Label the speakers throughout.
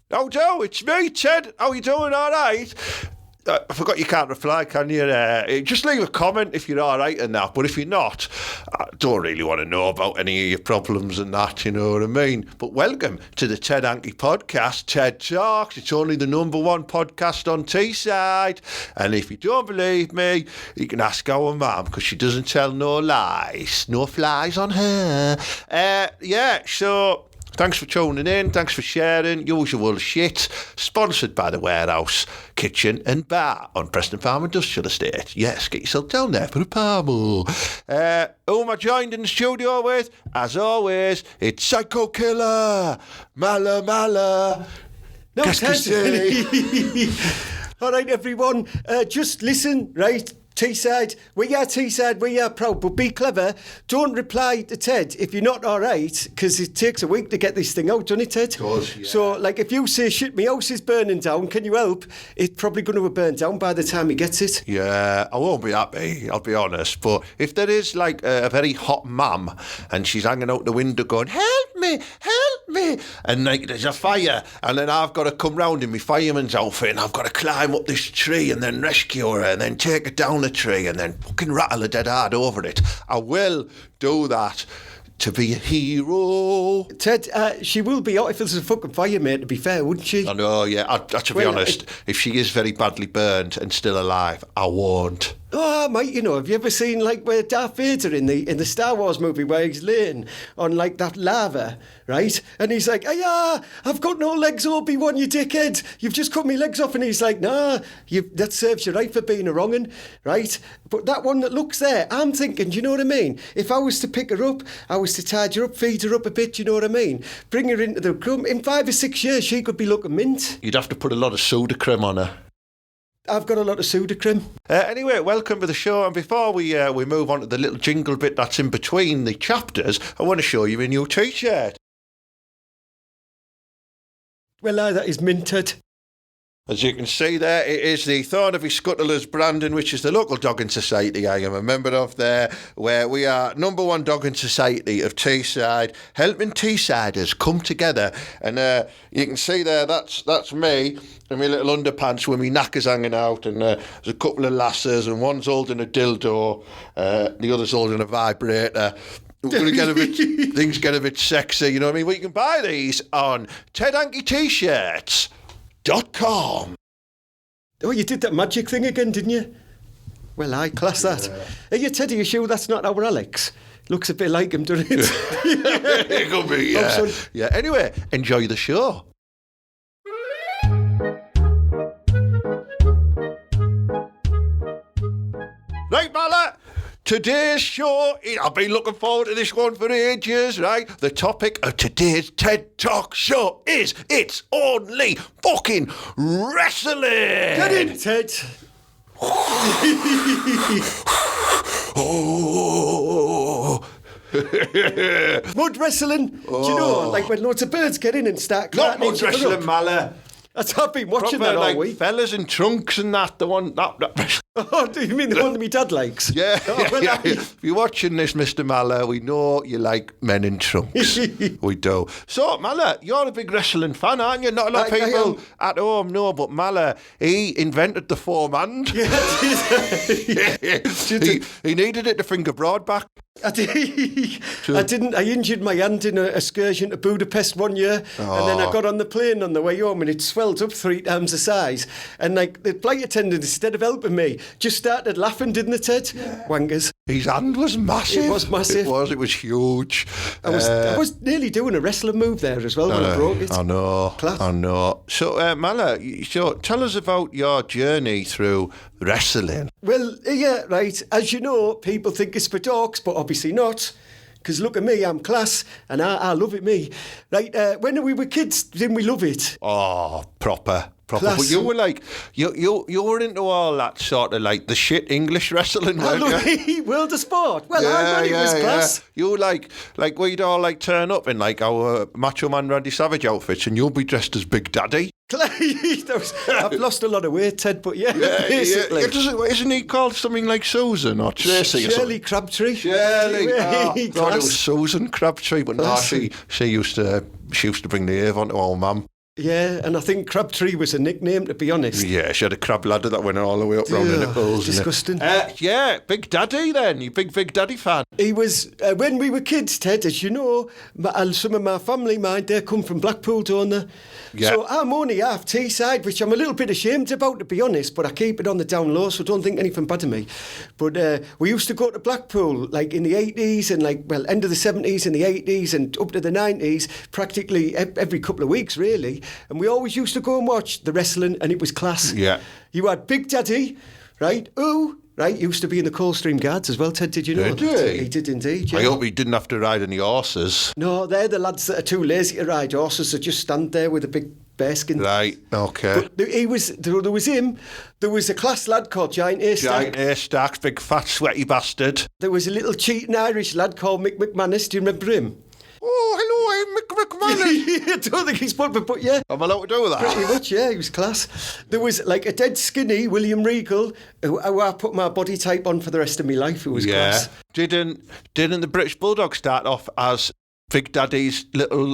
Speaker 1: How do? It's me, Ted. How you doing? All right? I forgot you can't reply, can you? Just leave a comment if you're all right and that. But if you're not, I don't really want to know about any of your problems and that, you know what I mean? But welcome to the TED HANKY Podcast, TED Talks. It's only the #1 podcast on Teesside. And if you don't believe me, you can ask our mum, because she doesn't tell no lies. No flies on her. So... thanks for tuning in, thanks for sharing, usual shit. Sponsored by the Warehouse Kitchen and Bar on Preston Farm Industrial Estate. Yes, get yourself down there for a palmo. Who am I joined in the studio with? As always, it's Psycho Killer, Mala.
Speaker 2: No, all right, everyone, just listen, right? Teesside, we are proud, but be clever. Don't reply to Ted if you're not all right, because it takes a week to get this thing out, doesn't it, Ted?
Speaker 1: Of course, yeah.
Speaker 2: So, like, if you say, shit, my house is burning down, can you help? It's probably going to have burned down by the time he gets it.
Speaker 1: Yeah, I won't be happy, I'll be honest, but if there is, like, a very hot mum, and she's hanging out the window going, help me, and, like, there's a fire, and then I've got to come round in my fireman's outfit, and I've got to climb up this tree, and then rescue her, and then take her down the tree, and then fucking rattle a dead hard over it. I will do that to be a hero.
Speaker 2: Ted, she will be out if there's a fucking fire, mate, to be fair, wouldn't she?
Speaker 1: I know, yeah. To be honest, if she is very badly burned and still alive, I won't.
Speaker 2: Oh, mate, you know, have you ever seen, like, where Darth Vader in the Star Wars movie where he's laying on, like, that lava, right? And he's like, I've got no legs, Obi-Wan, you dickhead. You've just cut me legs off. And he's like, nah, that serves you right for being a wrong'un, right? But that one that looks there, I'm thinking, do you know what I mean? If I was to pick her up, I was to tidy her up, feed her up a bit, do you know what I mean? Bring her into the room. In 5 or 6 years, she could be looking mint.
Speaker 1: You'd have to put a lot of soda cream on her.
Speaker 2: I've got a lot of soda cream.
Speaker 1: Anyway, welcome to the show. And before we move on to the little jingle bit that's in between the chapters, I want to show you a new T-shirt.
Speaker 2: Well, that is minted.
Speaker 1: As you can see there, it is the Thornaby Scuttlers Brandon, which is the local dogging society I am a member of there, where we are #1 dogging society of Teesside, helping Teessiders come together. And you can see there, that's me in my little underpants with my knackers hanging out, and there's a couple of lasses, and one's holding a dildo, the other's holding a vibrator. We're going to get a bit, things get a bit sexy, you know what I mean? Well, you can buy these on tedhankyt-shirts.com.
Speaker 2: Oh, you did that magic thing again, didn't you? Well, I class that. Are you Ted, are you sure that's not our Alex? Looks a bit like him, doesn't it?
Speaker 1: It could be, yeah.
Speaker 2: Oh,
Speaker 1: yeah. Anyway, enjoy the show. Right, Mala. Today's show, I've been looking forward to this one for ages, right? The topic of today's TED Talk show is it's only fucking wrestling.
Speaker 2: Get in, Ted.
Speaker 1: Oh.
Speaker 2: Mud wrestling. Do you know, like when loads of birds get in and start
Speaker 1: Not
Speaker 2: clapping
Speaker 1: mud
Speaker 2: each other
Speaker 1: wrestling,
Speaker 2: up?
Speaker 1: Mala.
Speaker 2: I've been watching
Speaker 1: Proper,
Speaker 2: that all
Speaker 1: like,
Speaker 2: week.
Speaker 1: fellas in trunks and that, the one... that
Speaker 2: Oh, do you mean the one that my dad likes?
Speaker 1: Yeah,
Speaker 2: Oh, well,
Speaker 1: yeah. If you're watching this, Mr. Mala, we know you like men in trunks. We do. So, Mala, you're a big wrestling fan, aren't you? Not a lot of people at home know, but Mala, he invented the four-man.
Speaker 2: Yeah,
Speaker 1: he needed it to finger broadback.
Speaker 2: I didn't. I injured my hand in an excursion to Budapest one year, and then I got on the plane on the way home, and it swelled up 3 times the size. And like the flight attendant, instead of helping me, just started laughing, didn't it, Ted? Yeah. Wankers.
Speaker 1: His hand was massive.
Speaker 2: It was massive.
Speaker 1: It was huge.
Speaker 2: I was nearly doing a wrestling move there as well when I broke it.
Speaker 1: I know.
Speaker 2: Class.
Speaker 1: I know. So, Mala, tell us about your journey through wrestling.
Speaker 2: Well, yeah, right. As you know, people think it's for dogs, but obviously not. Because look at me, I'm class, and I love it, me. Right, when we were kids, didn't we love it?
Speaker 1: Oh, proper.
Speaker 2: Class.
Speaker 1: But you were like, you were into all that sort of like the shit English wrestling, weren't you?
Speaker 2: World of Sport. Well, I thought it was class.
Speaker 1: You were like we'd all like turn up in like our Macho Man Randy Savage outfits, and you'll be dressed as Big Daddy.
Speaker 2: I've lost a lot of weight, Ted, but basically.
Speaker 1: Isn't he called something like Susan or Tracy?
Speaker 2: Shirley Crabtree.
Speaker 1: Shirley. Oh, God, it was Susan Crabtree, but no, she used to bring the Ave onto our mum.
Speaker 2: Yeah, and I think Crabtree was a nickname, to be honest.
Speaker 1: Yeah, she had a crab ladder that went all the way up round the nipples.
Speaker 2: Disgusting.
Speaker 1: Yeah, Big Daddy then. You Big Daddy fan?
Speaker 2: He was, when we were kids, Ted, as you know, some of my family, they come from Blackpool, don't they?
Speaker 1: Yeah.
Speaker 2: So I'm only half Teesside, which I'm a little bit ashamed about, to be honest, but I keep it on the down low, so don't think anything bad of me. But we used to go to Blackpool, like in the 80s and end of the 70s and the 80s and up to the 90s, practically every couple of weeks, really. And we always used to go and watch the wrestling, and it was class.
Speaker 1: Yeah.
Speaker 2: You had Big Daddy, right? Right, used to be in the Coldstream Guards as well, Ted, did you know?
Speaker 1: Did he?
Speaker 2: He did indeed, yeah.
Speaker 1: I hope he didn't have to ride any horses.
Speaker 2: No, they're the lads that are too lazy to ride horses, that just stand there with a big bearskin.
Speaker 1: Right, okay.
Speaker 2: But there was him, there was a class lad called Giant Haystack.
Speaker 1: Giant Haystack, big fat sweaty bastard.
Speaker 2: There was a little cheating Irish lad called Mick McManus, do you remember him?
Speaker 1: Oh, hello, I'm Mick McManus.
Speaker 2: I don't think he's but yeah.
Speaker 1: Am I allowed to do that?
Speaker 2: Pretty much, yeah, he was class. There was like a dead skinny William Regal, who I put my body type on for the rest of my life. It was class.
Speaker 1: Didn't the British Bulldog start off as Big Daddy's little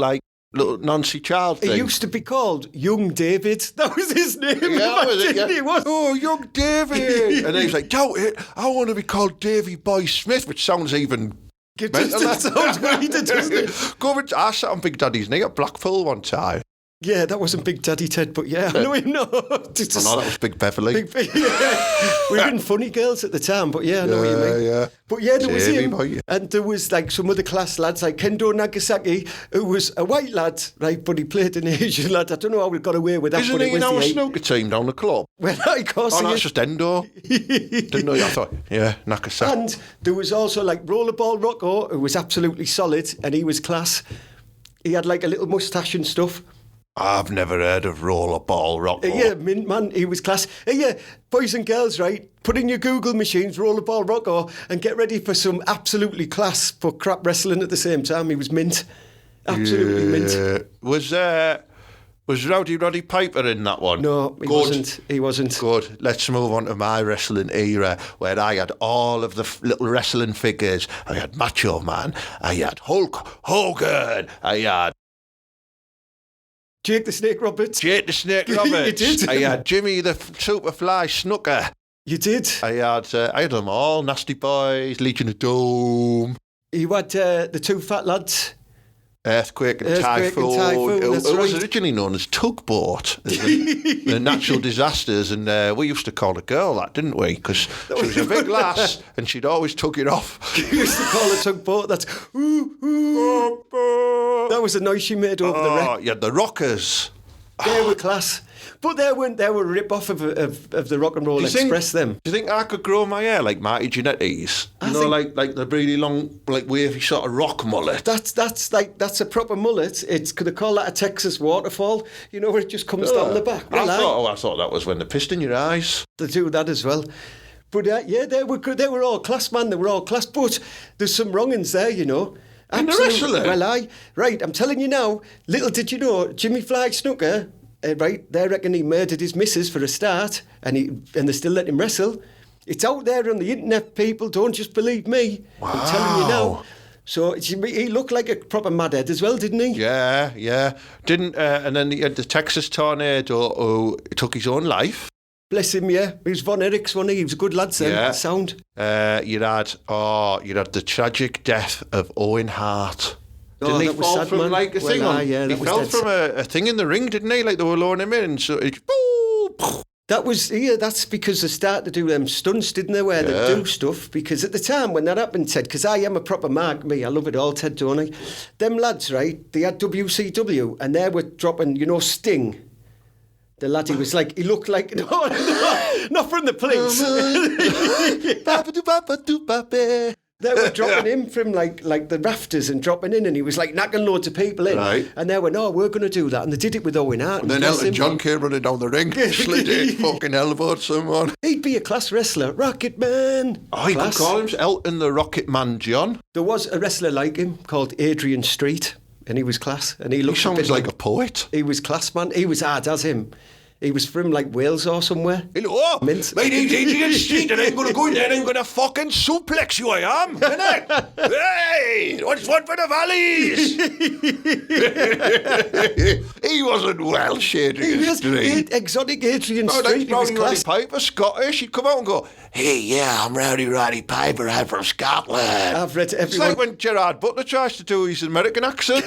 Speaker 1: Nancy child thing?
Speaker 2: He used to be called Young David. That was his name.
Speaker 1: Yeah, was it? Yeah.
Speaker 2: He was.
Speaker 1: Oh, Young David. And he's like, doubt it. I want to be called Davy Boy Smith, which sounds even...
Speaker 2: That sounds great, doesn't it?
Speaker 1: I sat on Big Daddy's knee at Blackpool one time.
Speaker 2: Yeah, that wasn't Big Daddy Ted, but yeah, I know him. No,
Speaker 1: that was Big Beverly.
Speaker 2: Yeah. We were in funny girls at the time, but yeah, I know what you mean.
Speaker 1: Yeah.
Speaker 2: But yeah, there was him,
Speaker 1: boy.
Speaker 2: and there was like some other class lads, like Kendo Nagasaki, who was a white lad, right, but he played an Asian lad. I don't know how we got away with that.
Speaker 1: Isn't
Speaker 2: but
Speaker 1: he in our snooker team down the club?
Speaker 2: Well, of course he
Speaker 1: that's
Speaker 2: is.
Speaker 1: just Endo. Didn't know. I thought, yeah, Nagasaki.
Speaker 2: And there was also like Rollerball Rocco, who was absolutely solid, and he was class. He had like a little moustache and stuff.
Speaker 1: I've never heard of Rollerball Rocco.
Speaker 2: Yeah, man, he was class. Yeah, boys and girls, right? Put in your Google machines, Rollerball Rocco, and get ready for some absolutely class but crap wrestling at the same time. He was mint. Absolutely mint.
Speaker 1: Was Rowdy Roddy Piper in that one?
Speaker 2: No, he wasn't.
Speaker 1: Good. Let's move on to my wrestling era, where I had all of the little wrestling figures. I had Macho Man. I had Hulk Hogan. I had
Speaker 2: Jake the Snake Roberts.
Speaker 1: You did. I had Jimmy the Superfly Snooker.
Speaker 2: You did.
Speaker 1: I had them all. Nasty Boys, Legion of Doom.
Speaker 2: You had the two fat lads.
Speaker 1: Earthquake and Typhoon. It was originally known as Tugboat, the natural disasters, and we used to call a girl that, didn't we? Because she was a big lass, and she'd always tug it off.
Speaker 2: You used to call it Tugboat. That's that was the noise she made over the wreck.
Speaker 1: You had the Rockers.
Speaker 2: They were class. But they were a rip-off of the Rock and Roll Express, them.
Speaker 1: Do you think I could grow my hair like Marty Jannetty's? Like the really long, like wavy sort of rock mullet?
Speaker 2: That's a proper mullet. They call that a Texas waterfall. You know, where it just comes down the back.
Speaker 1: I thought that was when they pissed in your eyes.
Speaker 2: They do that as well. But yeah, they were good. They were all class, man. They were all class. But there's some wrongins there, you know.
Speaker 1: In the wrestling?
Speaker 2: Well, right, I'm telling you now, little did you know, Jimmy Fly Snooker, right, they reckon he murdered his missus for a start, and they still let him wrestle. It's out there on the internet, people, don't just believe me. Wow. I'm telling you now. So he looked like a proper madhead as well, didn't he?
Speaker 1: Yeah. And then he had the Texas tornado who took his own life.
Speaker 2: Bless him, yeah. He was Von Erichs, wasn't he? He was a good lad, sir.
Speaker 1: Yeah.
Speaker 2: Sound.
Speaker 1: You had the tragic death of Owen Hart. Didn't he fall sad, from man. Like a thing on? Yeah, he fell from a thing in the ring, didn't he? Like they were lowering him in, so it.
Speaker 2: That's because they started to do them stunts, didn't they, where they do stuff. Because at the time when that happened, Ted, because I am a proper mark, me, I love it all, Ted, don't I? Them lads, right, they had WCW, and they were dropping, Sting. The lad, he looked like, no, not from the police. They were dropping him from like the rafters and dropping in, and he was like knocking loads of people in.
Speaker 1: Right.
Speaker 2: And they went, we're going to do that. And they did it with Owen Hart.
Speaker 1: And then Elton John came running down the ring, slid in, fucking elbowed someone.
Speaker 2: He'd be a class wrestler. Rocket Man.
Speaker 1: Oh, you could call him Elton the Rocket Man John.
Speaker 2: There was a wrestler like him called Adrian Street, and he was class. And he sounds
Speaker 1: like a poet.
Speaker 2: He was class, man. He was hard as him. He was from like Wales or somewhere.
Speaker 1: Hello,
Speaker 2: Mint.
Speaker 1: my name's Adrian Street and I'm going to go in there and I'm going to fucking suplex you, I am, innit? Hey, what's one for the valleys? He wasn't Welsh, Adrian Street.
Speaker 2: Exotic Adrian
Speaker 1: Oh,
Speaker 2: Street.
Speaker 1: like
Speaker 2: He was
Speaker 1: Roddy
Speaker 2: class.
Speaker 1: Piper, Scottish. He'd come out and go, hey, yeah, I'm Roddy Piper, I'm from Scotland.
Speaker 2: I've read
Speaker 1: It's
Speaker 2: everyone.
Speaker 1: like when Gerard Butler tries to do his American accent.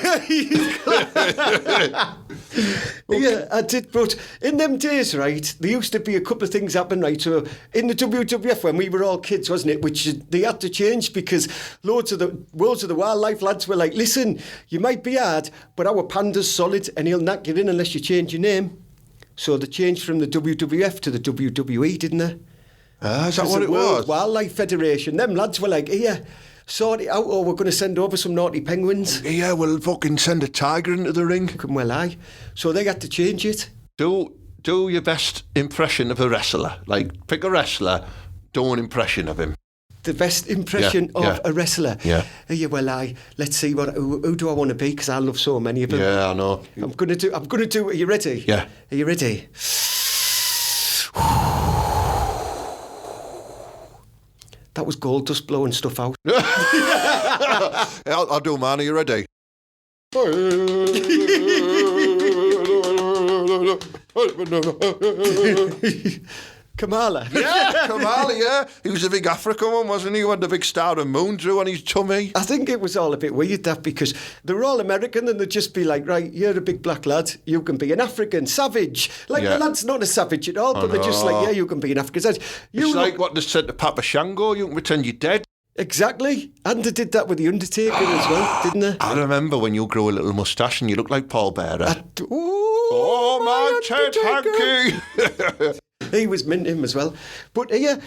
Speaker 2: Yeah, I did. But in them days, right, there used to be a couple of things happen, right? So in the WWF, when we were all kids, wasn't it? Which they had to change because loads of the Worlds of the Wildlife lads were like, listen, you might be hard, but our panda's solid and he'll knock you in unless you change your name. So they changed from the WWF to the WWE, didn't they?
Speaker 1: Is that what
Speaker 2: the
Speaker 1: it
Speaker 2: World
Speaker 1: was?
Speaker 2: Wildlife Federation. Them lads were like, here, sort it out, or we're going to send over some naughty penguins.
Speaker 1: Yeah, we'll fucking send a tiger into the ring.
Speaker 2: Well, aye. So they had to change it.
Speaker 1: Do your best impression of a wrestler. Like, pick a wrestler, do an impression of him.
Speaker 2: The best impression of a wrestler.
Speaker 1: Yeah.
Speaker 2: Well, let's see who do I want to be? Because I love so many of them.
Speaker 1: Yeah, I know.
Speaker 2: I'm gonna do. Are you ready?
Speaker 1: Yeah.
Speaker 2: Are you ready? That was gold dust blowing stuff out.
Speaker 1: I'll do mine. Are you ready?
Speaker 2: Kamala.
Speaker 1: Yeah, Kamala, yeah. He was a big African one, wasn't he? He had the big star of moon drew on his tummy.
Speaker 2: I think it was all a bit weird, that, because they were all American and they'd just be like, right, you're a big black lad, you can be an African savage. Like,
Speaker 1: Yeah.
Speaker 2: the lad's not a savage at all, but they're just like, yeah, you can be an African savage.
Speaker 1: It's like what they said to Papa Shango, you can pretend you're dead.
Speaker 2: Exactly. And they did that with The Undertaker as well, didn't they?
Speaker 1: I remember when you grew a little moustache and you looked like Paul Bearer.
Speaker 2: Oh,
Speaker 1: my Ted
Speaker 2: Undertaker.
Speaker 1: Hanky!
Speaker 2: He was mint him as well. But yeah,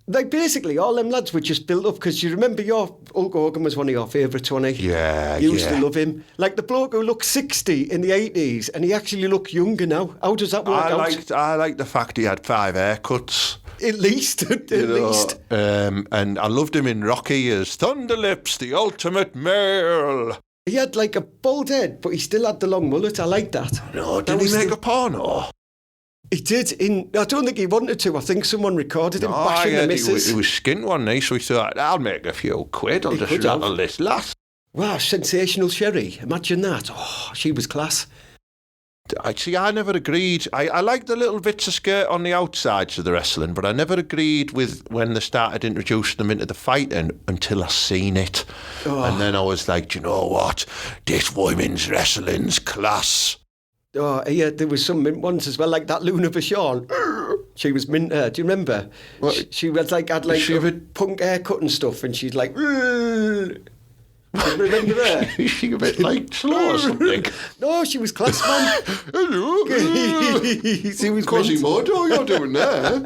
Speaker 2: like basically all them lads were just built up because you remember your Hulk Hogan was one of your favourites, wasn't he?
Speaker 1: Yeah,
Speaker 2: You used
Speaker 1: yeah.
Speaker 2: to love him. Like the bloke who looked 60 in the 80s and he actually looked younger now. How does that work out?
Speaker 1: I liked the fact he had 5 haircuts.
Speaker 2: At least.
Speaker 1: And I loved him in Rocky as Thunder Lips, the ultimate male.
Speaker 2: He had like a bald head, but he still had the long mullet. I like that.
Speaker 1: No,
Speaker 2: That
Speaker 1: did he
Speaker 2: was
Speaker 1: make
Speaker 2: the-
Speaker 1: a porno?
Speaker 2: He did. I don't think he wanted to. I think someone recorded him bashing the missus.
Speaker 1: He was skint one night, so he thought, I'll make a few quid. I'll
Speaker 2: He
Speaker 1: just
Speaker 2: could have.
Speaker 1: rattle this lass.
Speaker 2: Wow, sensational Sherry. Imagine that. Oh, she was class.
Speaker 1: I never agreed. I liked the little bits of skirt on the outsides of the wrestling, but I never agreed with when they started introducing them into the fighting until I seen it.
Speaker 2: Oh.
Speaker 1: And then I was like, do you know what? This women's wrestling's class.
Speaker 2: Oh, yeah, there was some mint ones as well, like that Luna Vachon. She was mint. Do you remember?
Speaker 1: What?
Speaker 2: She was like had like
Speaker 1: She
Speaker 2: a
Speaker 1: have a-
Speaker 2: punk haircut and stuff, and she's like. Do you remember her?
Speaker 1: Is she a bit like slow or something?
Speaker 2: No, she was class, man.
Speaker 1: Hello.
Speaker 2: She was mint.
Speaker 1: Quasimodo, you're doing there.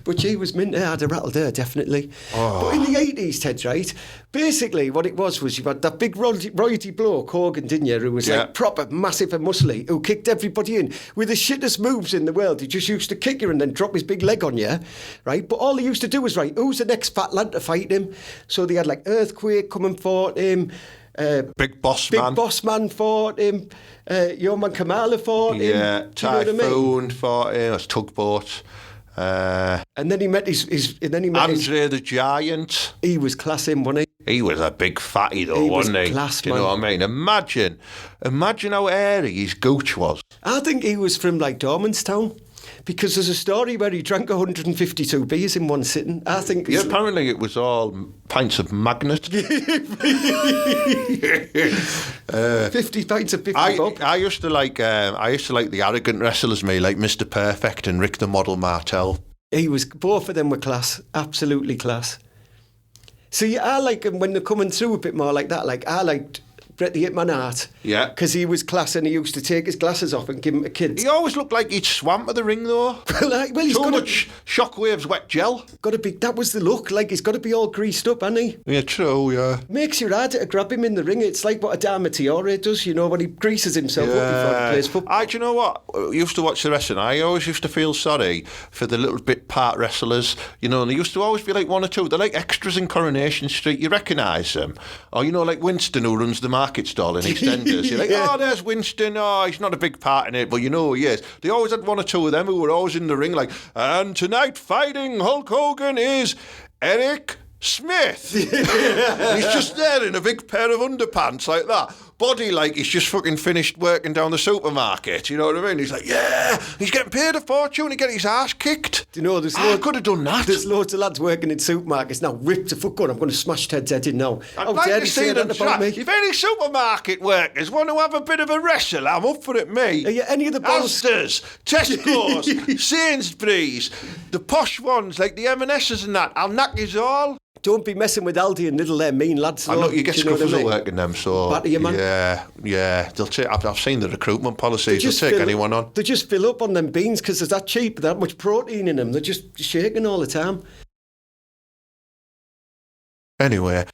Speaker 2: But she was mint. I'd have rattled her, definitely.
Speaker 1: Oh.
Speaker 2: But in the 80s, Ted, right? Basically, what it was you had that big royalty bloke, Hogan, didn't you, who was
Speaker 1: Yeah.
Speaker 2: like proper, massive and muscly, who kicked everybody in with the shittest moves in the world. He just used to kick you and then drop his big leg on you, right? But all he used to do was, right, who's the next fat lad to fight him? So they had like Earthquake coming for him.
Speaker 1: Big boss
Speaker 2: Big
Speaker 1: man.
Speaker 2: Boss Man fought him. Your man Kamala fought him.
Speaker 1: Yeah,
Speaker 2: Do you know what I mean?
Speaker 1: Typhoon fought him. That's Tugboat.
Speaker 2: And then he met his. And then he met his.
Speaker 1: Andre the Giant.
Speaker 2: He was class him, wasn't he?
Speaker 1: He was a big fatty though,
Speaker 2: He was
Speaker 1: wasn't he?
Speaker 2: class,
Speaker 1: Do you know
Speaker 2: man.
Speaker 1: what I mean? Imagine how airy his gooch was.
Speaker 2: I think he was from like Dormanstown. Because there's a story where he drank 152 beers in one sitting. I think.
Speaker 1: Yeah, apparently it was all pints of Magnet.
Speaker 2: 50 pints of 50 bob.
Speaker 1: I used to like the arrogant wrestlers, me like Mr. Perfect and Rick the Model Martel.
Speaker 2: Both of them were class. Absolutely class. See, I like him when they're coming through a bit more like that. Like, I liked Bret the Hitman Hart.
Speaker 1: Yeah.
Speaker 2: Because he was class and he used to take his glasses off and give them to kids.
Speaker 1: He always looked like he'd swam to the ring though.
Speaker 2: Well, he's
Speaker 1: Too
Speaker 2: got
Speaker 1: much shockwaves wet gel.
Speaker 2: to be. That was the look. Like, he's got to be all greased up, hasn't he?
Speaker 1: Yeah, true, yeah.
Speaker 2: Makes you harder to grab him in the ring. It's like what Adama Traore does, you know, when he greases himself up before he plays football.
Speaker 1: Do you know what? I used to watch the wrestling. I always used to feel sorry for the little bit part wrestlers. You know, and there used to always be like one or two. They're like extras in Coronation Street. You recognise them. Or, you know, like Winston who runs the supermarket stall in EastEnders. You're like, oh, there's Winston. Oh, he's not a big part in it, but you know who he is. They always had one or two of them who were always in the ring, like, and tonight fighting Hulk Hogan is Eric Smith. And he's just there in a big pair of underpants like that. Body like he's just fucking finished working down the supermarket. You know what I mean? He's like, yeah, he's getting paid a fortune to get his ass kicked.
Speaker 2: Do you know, there's
Speaker 1: I could have done that.
Speaker 2: There's loads of lads working in supermarkets now, ripped to fuck gun. I'm going to smash Ted's head in now.
Speaker 1: I'd like to see them try. If any supermarket workers want to have a bit of a wrestle, I'm up for it, mate.
Speaker 2: Are you any of the boss?
Speaker 1: Asda's, Tesco's, Sainsbury's, the posh ones like the M&S's and that, I'll knock yous all.
Speaker 2: Don't be messing with Aldi and Lidl, they're mean lads.
Speaker 1: I know you get scuffles at work in them, so
Speaker 2: batter you, man.
Speaker 1: Yeah. They'll take. I've seen the recruitment policies. They'll take anyone on.
Speaker 2: They just fill up on them beans because there's that cheap, that much protein in them. They're just shaking all the time.
Speaker 1: Anyway,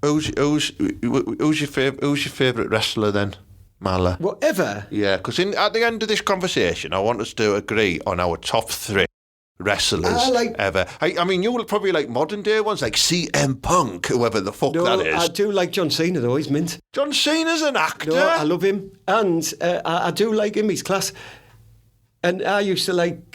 Speaker 1: who's your favourite wrestler then, Marla?
Speaker 2: Whatever.
Speaker 1: Yeah, because at the end of this conversation, I want us to agree on our top 3 wrestlers ever. I mean, you will probably like modern day ones like CM Punk, whoever the fuck that is.
Speaker 2: I do like John Cena though, he's mint.
Speaker 1: John Cena's an actor.
Speaker 2: No, I love him, and I do like him. He's class. And I used to like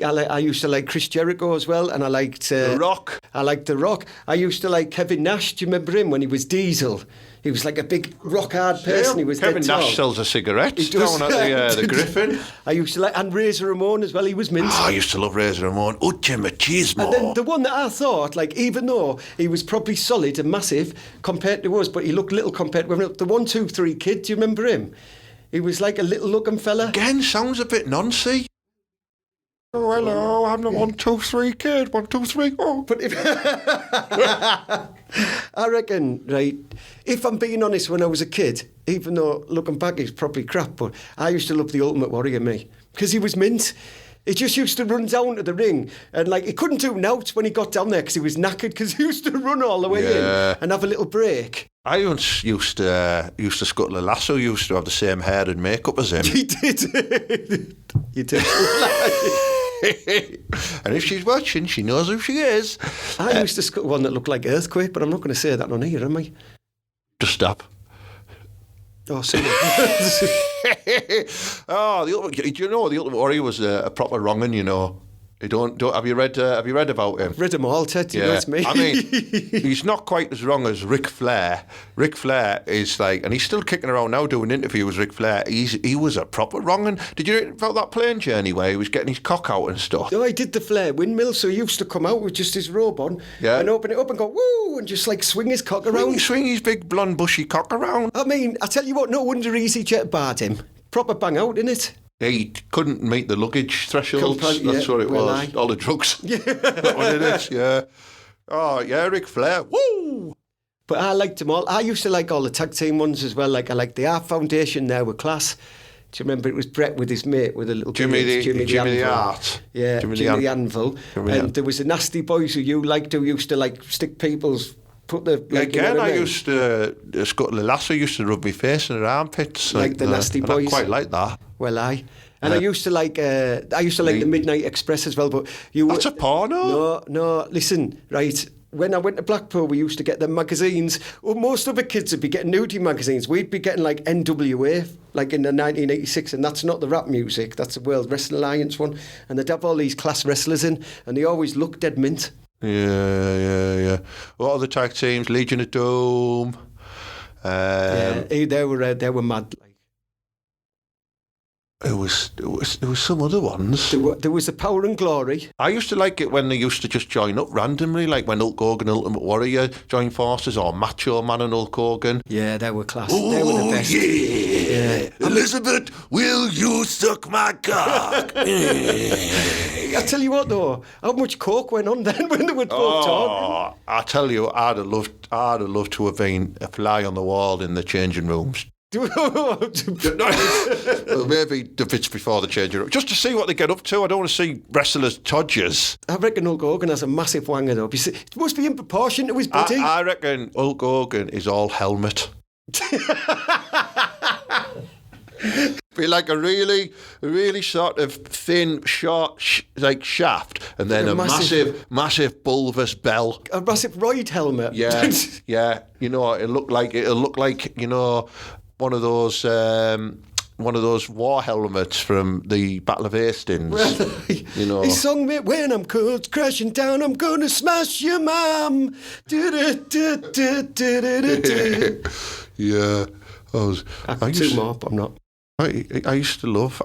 Speaker 2: Chris Jericho as well, and I liked
Speaker 1: The Rock.
Speaker 2: I liked The Rock. I used to like Kevin Nash. Do you remember him when he was Diesel? He was like a big rock hard person. He was
Speaker 1: Kevin
Speaker 2: dead
Speaker 1: Nash
Speaker 2: tall.
Speaker 1: sells a cigarette down at the Griffin.
Speaker 2: I used to like, and Razor Ramon as well. He was mint.
Speaker 1: Oh, I used to love Razor Ramon. Uche Machismo.
Speaker 2: And then the one that I thought, like, even though he was probably solid and massive compared to us, but he looked little compared to the 1, 2, 3 kid. Do you remember him? He was like a little looking fella.
Speaker 1: Again, sounds a bit noncy. Oh, hello, I'm the 1, 2, 3 kid. 1, 2, 3. Oh.
Speaker 2: But if I reckon, right, if I'm being honest, when I was a kid, even though looking back he's probably crap, but I used to love the Ultimate Warrior, me, because he was mint. He just used to run down to the ring and like he couldn't do noughts when he got down there because he was knackered because he used to run all the way in and have a little break.
Speaker 1: I once used to scuttle a lasso. Used to have the same hair and makeup as him.
Speaker 2: He did. You did.
Speaker 1: And if she's watching, she knows who she is.
Speaker 2: I used to scuttle one that looked like Earthquake, but I'm not going to say that on here, am I?
Speaker 1: Just stop.
Speaker 2: Oh, sorry.
Speaker 1: Do you know the Ultimate Warrior was a proper wrong'un? You know. Don't have you read about him?
Speaker 2: Read them all, Ted. You know it's me.
Speaker 1: I mean, he's not quite as wrong as Ric Flair. Ric Flair is like, and he's still kicking around now doing interviews with Ric Flair. He was a proper wrong'un. Did you read about that plane journey where he was getting his cock out and stuff?
Speaker 2: No, I did the Flair windmill, so he used to come out with just his robe on and open it up and go woo and just like swing his cock around.
Speaker 1: Swing his big blonde bushy cock around.
Speaker 2: I mean, I tell you what, no wonder EasyJet barred him. Proper bang out, innit?
Speaker 1: He couldn't meet the luggage thresholds. That's what it was. All the drugs. Yeah. That's what it is, yeah. Oh, yeah, Ric Flair. Woo!
Speaker 2: But I liked them all. I used to like all the tag team ones as well. Like I liked the Art Foundation there with Class. Do you remember it was Brett with his mate with a little
Speaker 1: Jimmy the Art.
Speaker 2: Yeah, Jimmy the Anvil. And there was the Nasty Boys who you liked who used to like stick people's...
Speaker 1: I used to scuttle the lasso. Used to rub my face in her armpits,
Speaker 2: like the Nasty Boys.
Speaker 1: I quite like that.
Speaker 2: Well, I used to like the Midnight Express as well. But
Speaker 1: that's a porno.
Speaker 2: No. Listen, right. When I went to Blackpool, we used to get them magazines. Well, most other kids would be getting nudie magazines. We'd be getting like NWA, like in the 1986, and that's not the rap music. That's the World Wrestling Alliance one. And they'd have all these class wrestlers in, and they always looked dead mint.
Speaker 1: Yeah. What other tag teams? Legion of Doom.
Speaker 2: They were mad. Like.
Speaker 1: There was some other ones.
Speaker 2: There was the Power and Glory.
Speaker 1: I used to like it when they used to just join up randomly, like when Hulk Hogan and Ultimate Warrior joined forces, or Macho Man and Hulk Hogan.
Speaker 2: Yeah, they were class. They were the best.
Speaker 1: Yeah. Elizabeth, will you suck my cock?
Speaker 2: I tell you what, though, how much coke went on then when they were both talking?
Speaker 1: I tell you, I'd have loved to have been a fly on the wall in the changing rooms. Well, maybe the bits before the changing room, just to see what they get up to. I don't want to see wrestlers' todgers.
Speaker 2: I reckon Hulk Hogan has a massive wanger though. It must be in proportion to his body.
Speaker 1: I reckon Hulk Hogan is all helmet. Be like a really sort of thin, short, like shaft, and then a massive bulbous bell.
Speaker 2: A massive roid helmet.
Speaker 1: Yeah, yeah. You know, it'll look like you know, one of those war helmets from the Battle of Hastings. You know,
Speaker 2: he sung me when I'm cold crashing down, I'm gonna smash your mum.
Speaker 1: Yeah, I'm
Speaker 2: not.
Speaker 1: I used to love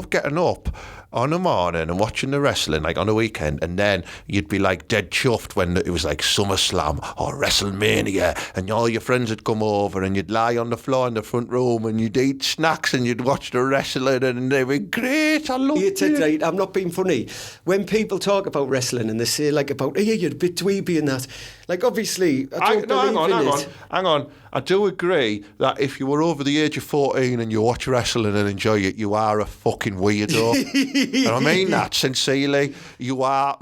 Speaker 1: getting up on a morning and watching the wrestling, like on a weekend, and then you'd be like dead chuffed when it was like SummerSlam or WrestleMania, and all your friends would come over and you'd lie on the floor in the front room and you'd eat snacks and you'd watch the wrestling, and they'd be great. I love it.
Speaker 2: Right, I'm not being funny. When people talk about wrestling and they say like about, hey, you're a bit dweeby and that, like obviously I don't
Speaker 1: hang on. I do agree that if you were over the age of 14 and you watch wrestling and enjoy it, you are a fucking weirdo. And I mean that sincerely. You are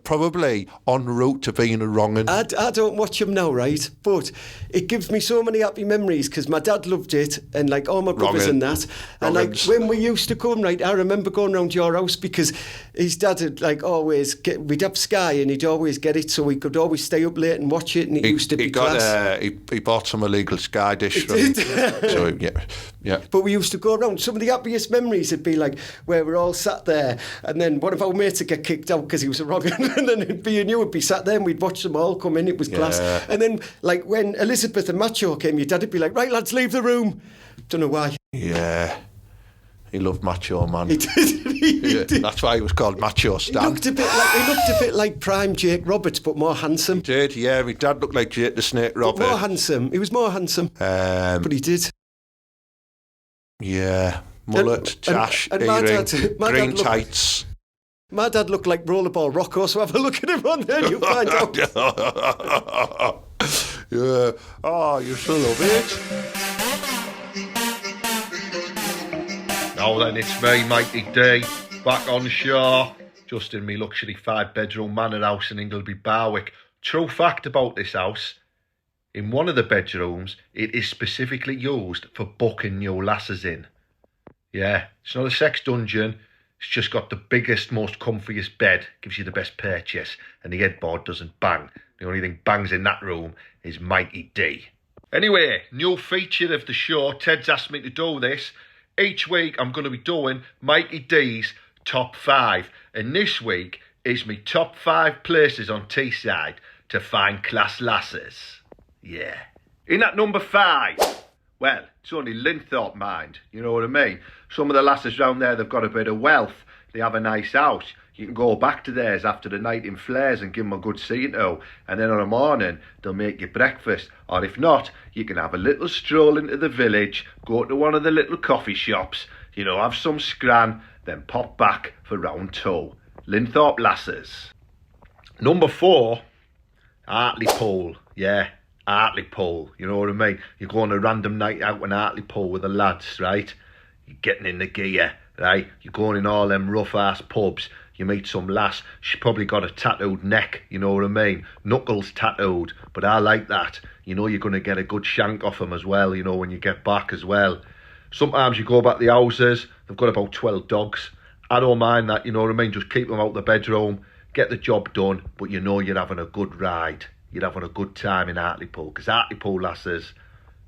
Speaker 1: probably en route to being a wrong'un.
Speaker 2: I don't watch them now, right? But it gives me so many happy memories because my dad loved it, and like all my brothers and that. And like when we used to come, right, I remember going round your house because his dad would like always we'd have Sky and he'd always get it, so we could always stay up late and watch it, and it used to be class.
Speaker 1: He bought some illegal Sky dish from him. So yeah.
Speaker 2: But we used to go around. Some of the happiest memories would be like where we're all sat there, and then one of our mates would get kicked out because he was a wrong, and then it'd be and you would be sat there and we'd watch them all come in. It was class. And then like when Elizabeth and Macho came, your dad would be like, right lads, leave the room. Don't know why.
Speaker 1: Yeah. He loved Macho Man.
Speaker 2: He did.
Speaker 1: That's why he was called Macho Stan.
Speaker 2: He looked a bit like prime Jake Roberts, but more handsome.
Speaker 1: He did, yeah. My dad looked like Jake the Snake Roberts.
Speaker 2: More handsome. He was more handsome. But he did.
Speaker 1: Yeah. Mullet, tash, earring, green tights.
Speaker 2: My dad looked like Rollerball Rocco, so have a look at him on there and you'll find out.
Speaker 1: Yeah. Oh, you still love it. Now then, it's me, Mikey D, back on shore, just in me luxury 5-bedroom manor house in Ingleby, Barwick. True fact about this house, in one of the bedrooms, it is specifically used for booking new lasses in. Yeah, it's not a sex dungeon, it's just got the biggest, most comfiest bed, gives you the best purchase, and the headboard doesn't bang. The only thing bangs in that room is Mikey D. Anyway, new feature of the show, Ted's asked me to do this. Each week I'm going to be doing Mikey D's top 5, and this week is my top 5 places on Teesside to find class lasses. Yeah. In at number 5, well, it's only Linthorpe, mind, you know what I mean? Some of the lasses round there, they've got a bit of wealth, they have a nice house. You can go back to theirs after the night in flares and give them a good seeing to, and then on a morning they'll make you breakfast, or if not, you can have a little stroll into the village, go to one of the little coffee shops, you know, have some scran, then pop back for round 2. Linthorpe lasses. Number 4, Hartlepool. Yeah, Hartlepool, you know what I mean? You go on a random night out in Hartlepool with the lads, right? You're getting in the gear, right? You're going in all them rough-ass pubs. You meet some lass, she probably got a tattooed neck, you know what I mean? Knuckles tattooed, but I like that. You know you're going to get a good shank off them as well, you know, when you get back as well. Sometimes you go back to the houses, they've got about 12 dogs. I don't mind that, you know what I mean? Just keep them out the bedroom, get the job done, but you know you're having a good ride. You're having a good time in Hartlepool, because Hartlepool lasses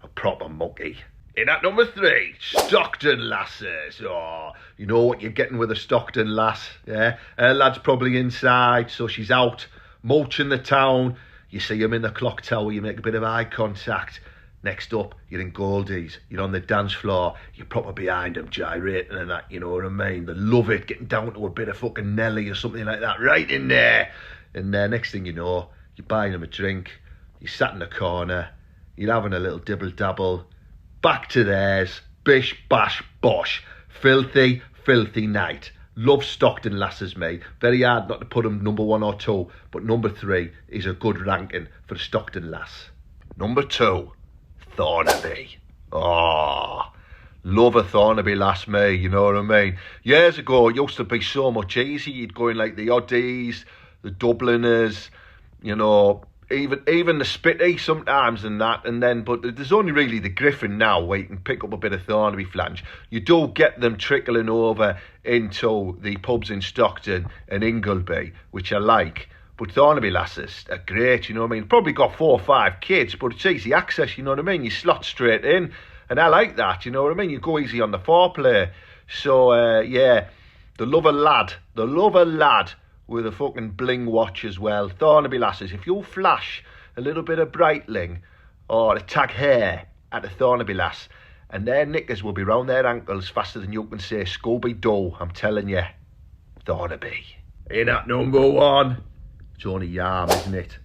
Speaker 1: are proper mucky. In at number 3, Stockton lasses. Oh, you know what you're getting with a Stockton lass, yeah? Her lad's probably inside, so she's out, mulching the town. You see him in the clock tower, you make a bit of eye contact. Next up, you're in Goldie's, you're on the dance floor, you're proper behind them, gyrating and that, you know what I mean? They love it, getting down to a bit of fucking Nelly or something like that, right in there. And next thing you know, you're buying them a drink, you're sat in the corner, you're having a little dibble-dabble, back to theirs, bish, bash, bosh. Filthy, filthy night. Love Stockton lasses, mate. Very hard not to put them number 1 or 2, but number 3 is a good ranking for Stockton lass. Number 2, Thornaby. Oh, love a Thornaby lass, mate, you know what I mean? Years ago, it used to be so much easier. You'd go in like the Oddies, the Dubliners, you know,
Speaker 3: even the Spitty sometimes and that, and then, but there's only really the Griffin now where you can pick up a bit of Thornaby flange. You do get them trickling over into the pubs in Stockton and Ingleby, which I like. But Thornaby lasses are great, you know what I mean? Probably got 4 or 5 kids, but it's easy access, you know what I mean? You slot straight in, and I like that, you know what I mean? You go easy on the foreplay. So, yeah, the love a lad with a fucking bling watch as well. Thornaby lasses, if you flash a little bit of Breitling or a tag hair at a Thornaby lass, and their knickers will be round their ankles faster than you can say Scooby-Doo, I'm telling you. Thornaby. Ain't that number one? It's only Yarm, isn't it?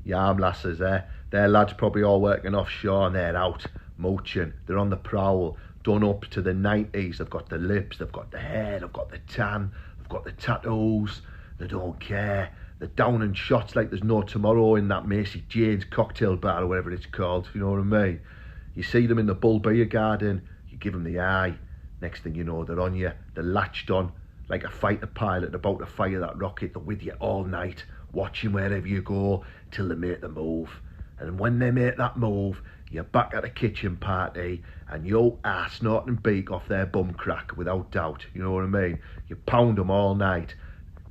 Speaker 3: Yarm lasses, Their lads probably all working offshore and they're out, mooching. They're on the prowl, done up to the 90s. They've got the lips, they've got the hair, they've got the tan, they've got the tattoos. They don't care. They're down in shots like there's no tomorrow in that Macy Jane's cocktail bar or whatever it's called, you know what I mean? You see them in the Bull Beer Garden, you give them the eye. Next thing you know, they're on you, they're latched on like a fighter pilot about to fire that rocket. They're with you all night, watching wherever you go till they make the move. And when they make that move, you're back at a kitchen party and your ass snorting beak off their bum crack, without doubt, you know what I mean? You pound them all night.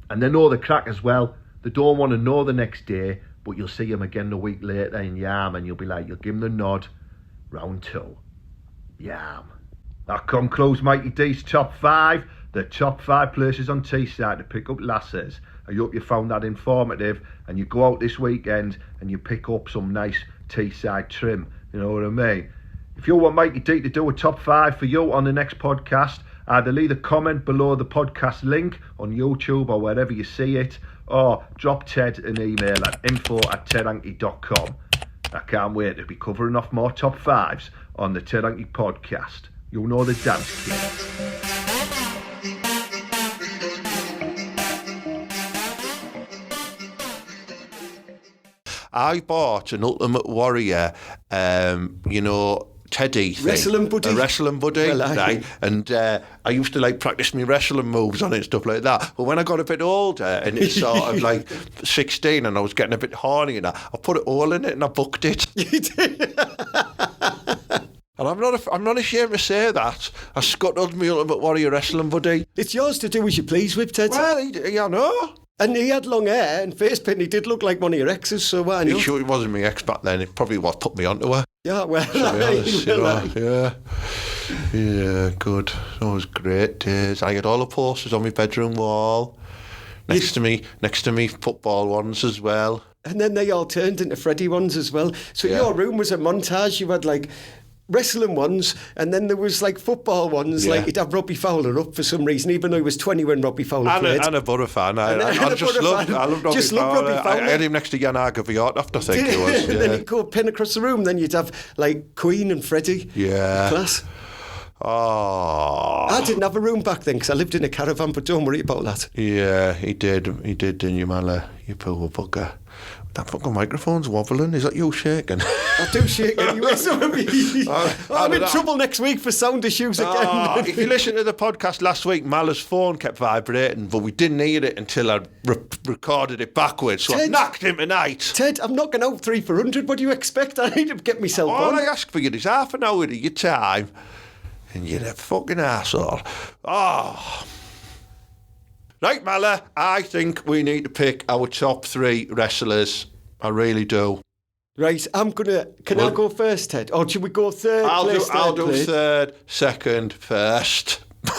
Speaker 3: And they know the crack as well. They don't want to know the next day, but you'll see them again a week later in Yarm and you'll be like, you'll give them the nod. Round 2. Yarm. That concludes Mikey D's top 5. The top 5 places on Teesside to pick up lasses. I hope you found that informative and you go out this weekend and you pick up some nice Teesside trim. You know what I mean? If you want Mikey D to do a top 5 for you on the next podcast, either leave a comment below the podcast link on YouTube or wherever you see it, or drop Ted an email at info@tedhanky.com. I can't wait to be covering off more top 5s on the Ted Hanky podcast. You'll know the dance, kids.
Speaker 1: I bought an Ultimate Warrior, Teddy thing.
Speaker 2: Wrestling buddy?
Speaker 1: A wrestling buddy,
Speaker 2: Well,
Speaker 1: right? And I used to practice my wrestling moves on it and stuff like that. But when I got a bit older and it's sort of 16 and I was getting a bit horny and I put it all in it and I booked it.
Speaker 2: You did?
Speaker 1: And I'm not ashamed to say that. I scuttled my Ultimate Warrior wrestling buddy.
Speaker 2: It's yours to do as you please with, Ted.
Speaker 1: Well, I know.
Speaker 2: And he had long hair and face paint. He did look like one of your exes, so why not?
Speaker 1: Sure, he wasn't my ex back then. It probably what put me onto her.
Speaker 2: Yeah, well,
Speaker 1: To be honest, yeah, good. Those great days. I had all the posters on my bedroom wall. Next to me, football ones as well.
Speaker 2: And then they all turned into Freddie ones as well. So your room was a montage. You had wrestling ones, and then there was football ones. You'd have Robbie Fowler up for some reason, even though he was 20 when Robbie Fowler played.
Speaker 1: And a Boro fan. I loved Robbie Fowler. I had him next to Jan Argaviot after, I think it was.
Speaker 2: And then he'd go pin across the room. Then you'd have Queen and Freddie.
Speaker 1: Yeah.
Speaker 2: Class.
Speaker 1: Oh.
Speaker 2: I didn't have a room back then because I lived in a caravan, but don't worry about that.
Speaker 1: Yeah, he did, didn't you, Mala? You poor bugger. That fucking microphone's wobbling. Is that you shaking?
Speaker 2: I do shake anyway. I'm in trouble next week for sound issues again.
Speaker 1: If you listen to the podcast last week, Mala's phone kept vibrating, but we didn't hear it until I recorded it backwards. So I knocked him tonight.
Speaker 2: Ted, I'm knocking out 3 for 100. What do you expect? I need to get myself on.
Speaker 1: All I ask for you is half an hour of your time, and you're a fucking arsehole. Oh. Right, Mala, I think we need to pick our top 3 wrestlers. I really do.
Speaker 2: Right, I'm gonna. Can I go first, Ted? Or should we go third?
Speaker 1: I'll do third, second, first. No,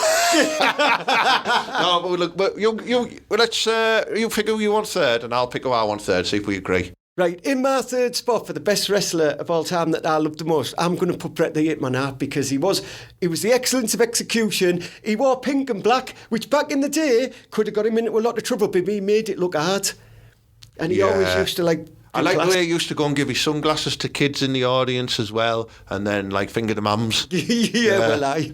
Speaker 1: but you figure you want third, and I'll pick who I want third. See if we agree.
Speaker 2: Right, in my third spot for the best wrestler of all time that I loved the most, I'm going to put Bret the Hitman Hart because he was the excellence of execution. He wore pink and black, which back in the day could have got him into a lot of trouble, but he made it look hard. And he always used to
Speaker 1: I like the way he used to go and give his sunglasses to kids in the audience as well, and then finger the mums.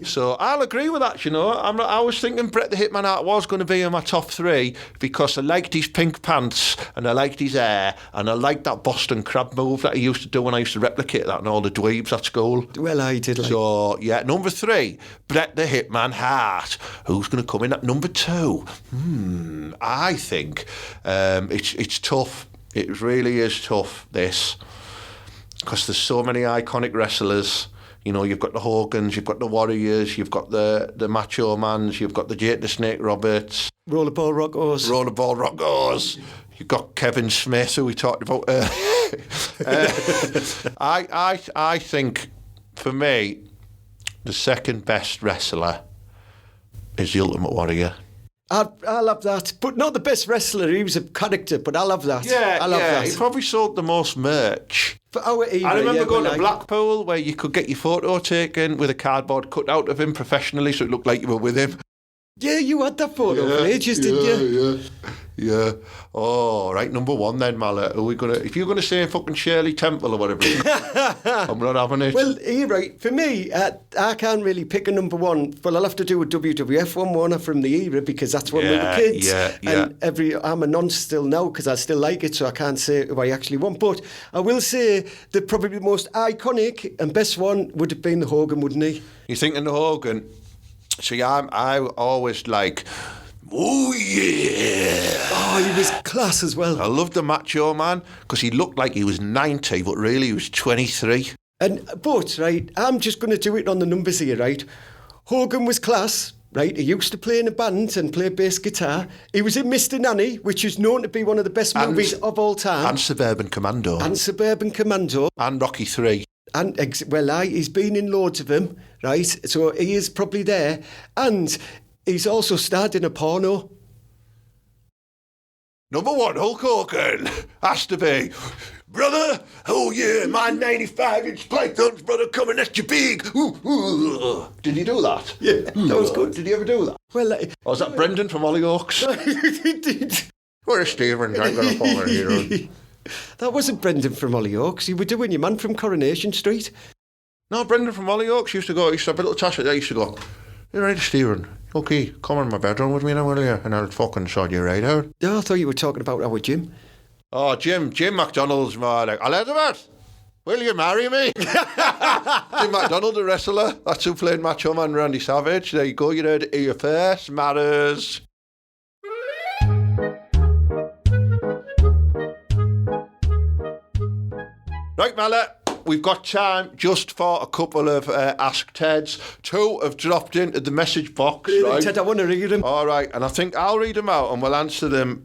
Speaker 1: So I'll agree with that. I was thinking Bret the Hitman Hart was going to be in my top 3 because I liked his pink pants and I liked his hair and I liked that Boston Crab move that he used to do when I used to replicate that in all the dweebs at school.
Speaker 2: Well, I did.
Speaker 1: So yeah, number 3, Bret the Hitman Hart. Who's going to come in at number 2? I think it's tough. It really is tough, this, because there's so many iconic wrestlers. You know, you've got the Hogans, you've got the Warriors, you've got the Macho Mans, you've got the Jake the Snake Roberts.
Speaker 2: Rollerball Rockos.
Speaker 1: You've got Kevin Smith, who we talked about. I think, for me, the second best wrestler is the Ultimate Warrior.
Speaker 2: I love that, but not the best wrestler. He was a character, but I love that. I love that.
Speaker 1: He probably sold the most merch.
Speaker 2: For our era,
Speaker 1: I remember going to Blackpool, where you could get your photo taken with a cardboard cut out of him professionally, so it looked like you were with him.
Speaker 2: Yeah, you had that photo for ages, didn't you?
Speaker 1: Yeah. Oh, right, number one then, Mallet. Are we gonna? If you're gonna say fucking Shirley Temple or whatever, I'm not having it.
Speaker 2: Well, you're right. For me, I can't really pick a number one. Well, I'll have to do a WWF one from the era, because that's when we were kids. And I'm a nonce still now, because I still like it, so I can't say who I actually want. But I will say that probably the most iconic and best one would have been the Hogan, wouldn't he?
Speaker 1: You're thinking the Hogan? See, I always like, oh yeah.
Speaker 2: Oh, he was class as well.
Speaker 1: I loved the Macho Man, because he looked like he was 90, but really he was 23.
Speaker 2: But, right, I'm just going to do it on the numbers here, right? Hogan was class, right? He used to play in a band and play bass guitar. He was in Mr. Nanny, which is known to be one of the best movies of all time.
Speaker 1: And Suburban Commando. And Rocky 3.
Speaker 2: And he's been in loads of them, right? So he is probably there. And he's also starred in a porno.
Speaker 1: Number one, Hulk Hogan. Has to be. Brother, oh yeah, my 95-inch python's brother coming at you big. Ooh, ooh. Did he do that?
Speaker 2: Yeah, that was good.
Speaker 1: Did he ever do that?
Speaker 2: Well,
Speaker 1: or was that Brendan from Hollyoaks?
Speaker 2: He did.
Speaker 1: Where's Stephen? I'm going to follow you.
Speaker 2: That wasn't Brendan from Hollyoaks. You were doing your man from Coronation Street.
Speaker 1: No, Brendan from Hollyoaks used to have a little chat with. I used to go, "You're right, Stephen. Okay, come in my bedroom with me now, will you? And I'll fucking sort you right out."
Speaker 2: No, I thought you were talking about our Jim.
Speaker 1: Oh, Jim McDonald's, man. Elizabeth, will you marry me? Jim McDonald, the wrestler. That's who played Macho Man Randy Savage. There you go. You heard it here first. Matters. Right, Mallet, we've got time just for a couple of Ask Teds. 2 have dropped into the message box, right?
Speaker 2: Ted, I want to read them.
Speaker 1: All right, and I think I'll read them out and we'll answer them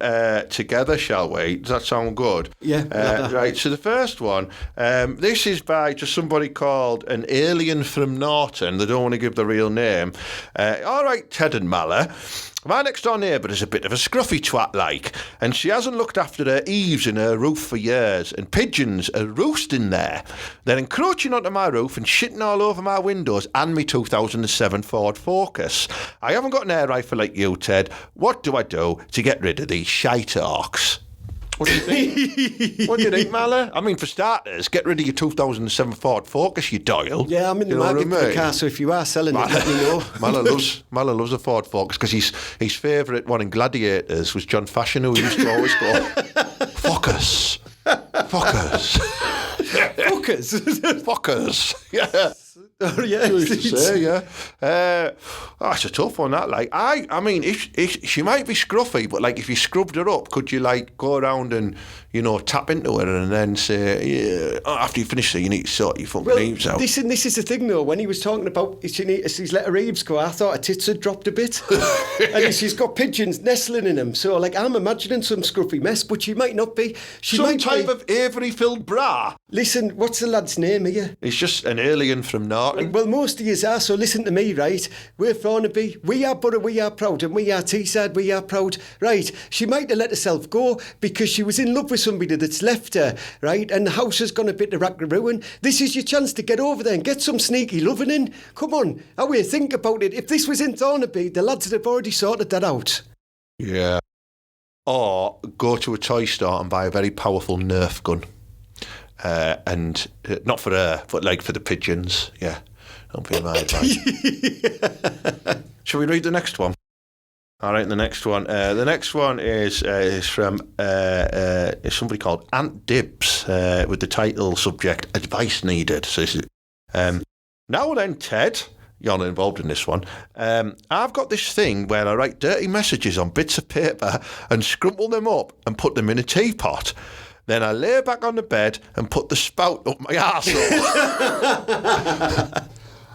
Speaker 1: together, shall we? Does that sound good?
Speaker 2: Yeah.
Speaker 1: Right, so the first one, this is by just somebody called an alien from Norton. They don't want to give the real name. All right, Ted and Mallet. My next door neighbour is a bit of a scruffy twat like, and she hasn't looked after her eaves in her roof for years, and pigeons are roosting there. They're encroaching onto my roof and shitting all over my windows and my 2007 Ford Focus. I haven't got an air rifle like you, Ted. What do I do to get rid of these shite orcs? What do you think? What do you think, Mallet? I mean, for starters, get rid of your 2007 Ford Focus, you Doyle.
Speaker 2: Yeah, I'm in the market for the car, so if you are selling it, let me know.
Speaker 1: Mallet loves a Ford Focus, because his favourite one in Gladiators was John Fashion, who used to always go, Focus. Yeah.
Speaker 2: Oh, yeah.
Speaker 1: It's a tough one, that. Like, I mean, she might be scruffy, but like, if you scrubbed her up, could you like go around and, you know, tap into her and then say, yeah, after you finish it, you need to sort your fucking eaves out?
Speaker 2: This is the thing, though. When he was talking about she's let her eaves go, I thought her tits had dropped a bit, and she's got pigeons nestling in them. So, like, I'm imagining some scruffy mess, but she might not be.
Speaker 1: Some type of Avery-filled bra.
Speaker 2: Listen, what's the lad's name here?
Speaker 1: It's just an alien from Norton.
Speaker 2: Well, most of you are, so listen to me, right? We're Thornaby, we are Boro, we are proud, and we are Teesside, we are proud. Right, she might have let herself go because she was in love with somebody that's left her, right? And the house has gone a bit to rack and ruin. This is your chance to get over there and get some sneaky loving in. Come on, how you think about it? If this was in Thornaby, the lads would have already sorted that out.
Speaker 1: Yeah. Or go to a toy store and buy a very powerful Nerf gun. And not for her, but like for the pigeons. Yeah, don't be my advice. Shall we read the next one? All right, the next one. The next one is from somebody called Aunt Dibs with the title subject "Advice Needed." So this is, now then, Ted, you're not involved in this one. I've got this thing where I write dirty messages on bits of paper and scrumple them up and put them in a teapot. Then I lay back on the bed and put the spout up my arsehole.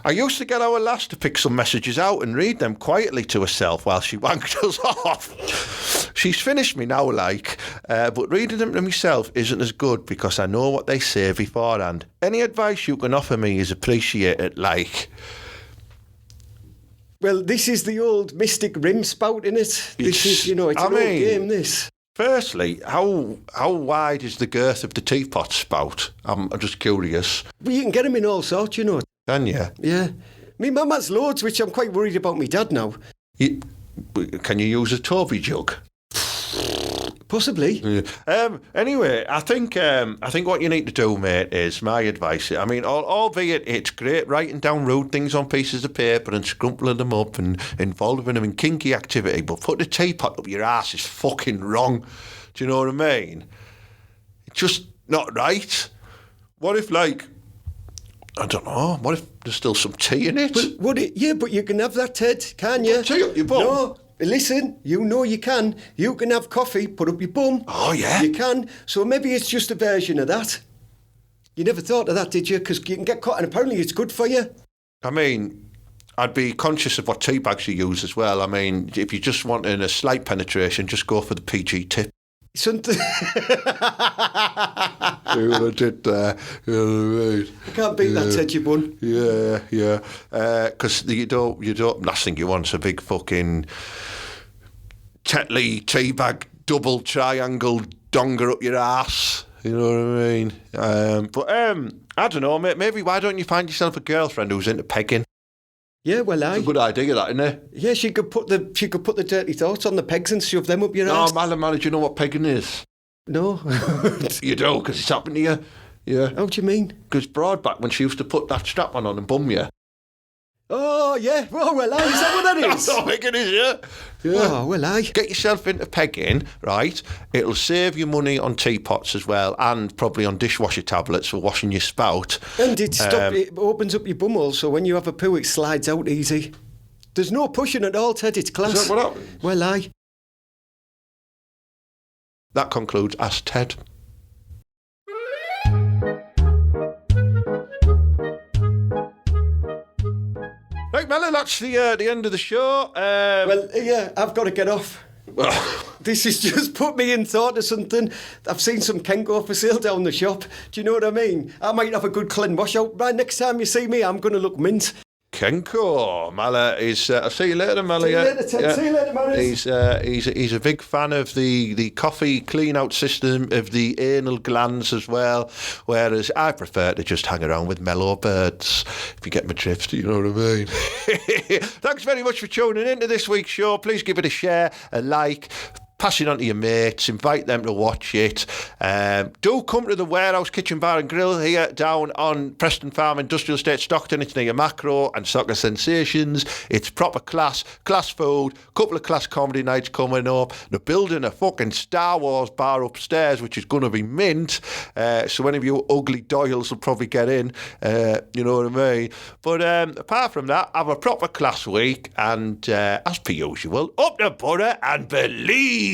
Speaker 1: I used to get our lass to pick some messages out and read them quietly to herself while she wanked us off. She's finished me now, but reading them to myself isn't as good because I know what they say beforehand. Any advice you can offer me is appreciated,
Speaker 2: Well, this is the old Mystic Rim spout, innit? This is, it's an old game, this.
Speaker 1: Firstly, how wide is the girth of the teapot spout? I'm just curious.
Speaker 2: Well, you can get them in all sorts,
Speaker 1: Can you?
Speaker 2: Yeah. Me mum has loads, which I'm quite worried about me dad now.
Speaker 1: Can you use a Toby jug?
Speaker 2: Possibly.
Speaker 1: Yeah. Anyway, I think what you need to do, mate, is my advice. I mean, albeit it's great writing down rude things on pieces of paper and scrumpling them up and involving them in kinky activity, but put the teapot up your ass is fucking wrong. Do you know what I mean? It's just not right. What if, I don't know, what if there's still some tea in it?
Speaker 2: But you can have that, Ted, can't you?
Speaker 1: Tea up your bum?
Speaker 2: No. Listen, you can. You can have coffee, put up your bum.
Speaker 1: Oh, yeah?
Speaker 2: You can. So maybe it's just a version of that. You never thought of that, did you? Because you can get caught, and apparently it's good for you.
Speaker 1: I mean, I'd be conscious of what tea bags you use as well. I mean, if you're just wanting a slight penetration, just go for the PG tip.
Speaker 2: Something.
Speaker 1: See what I did there? You know what I mean?
Speaker 2: You can't beat that, Ted, you bun.
Speaker 1: Yeah. Because you don't. Last thing you want is a big fucking Tetley tea bag double triangle donger up your ass. You know what I mean? But I don't know, mate. Maybe why don't you find yourself a girlfriend who's into pegging?
Speaker 2: Yeah, well,
Speaker 1: It's a good idea, that, isn't it?
Speaker 2: Yeah, she could put the dirty thoughts on the pegs and shove them up your ass.
Speaker 1: No, man, do you know what pegging is?
Speaker 2: No.
Speaker 1: You do, because it's happened to you. Yeah.
Speaker 2: How do you mean?
Speaker 1: Because Broadback, when she used to put that strap on and bum you.
Speaker 2: Oh, yeah. Oh, well, is that what that is?
Speaker 1: That's what pegging is, yeah.
Speaker 2: Oh, well, Get
Speaker 1: yourself into pegging, right? It'll save you money on teapots as well, and probably on dishwasher tablets for washing your spout.
Speaker 2: And it opens up your bum hole, so when you have a poo, it slides out easy. There's no pushing at all, Ted. It's class.
Speaker 1: Is that what happens?
Speaker 2: Well,
Speaker 1: That concludes Ask Ted. Right, Melon, that's the end of the show.
Speaker 2: I've got to get off. This has just put me in thought of something. I've seen some Kenko for sale down the shop. Do you know what I mean? I might have a good clean wash out. Right, next time you see me, I'm going to look mint.
Speaker 1: Kenko, Mala is. I'll see you later, Mala.
Speaker 2: See you later, Ted. Yeah. See you later, Maris.
Speaker 1: He's a big fan of the coffee clean out system of the anal glands as well. Whereas I prefer to just hang around with mellow birds. If you get my drift, you know what I mean. Thanks very much for tuning into this week's show. Please give it a share, a like. Pass it on to your mates, invite them to watch it. Do come to the Warehouse Kitchen Bar and Grill here down on Preston Farm Industrial Estate, Stockton. It's near Macro and Soccer Sensations. It's proper class food, couple of class comedy nights coming up. They're building a fucking Star Wars bar upstairs, which is going to be mint. So any of you ugly doyles will probably get in, you know what I mean? But apart from that, have a proper class week, and as per usual, up the butter and believe.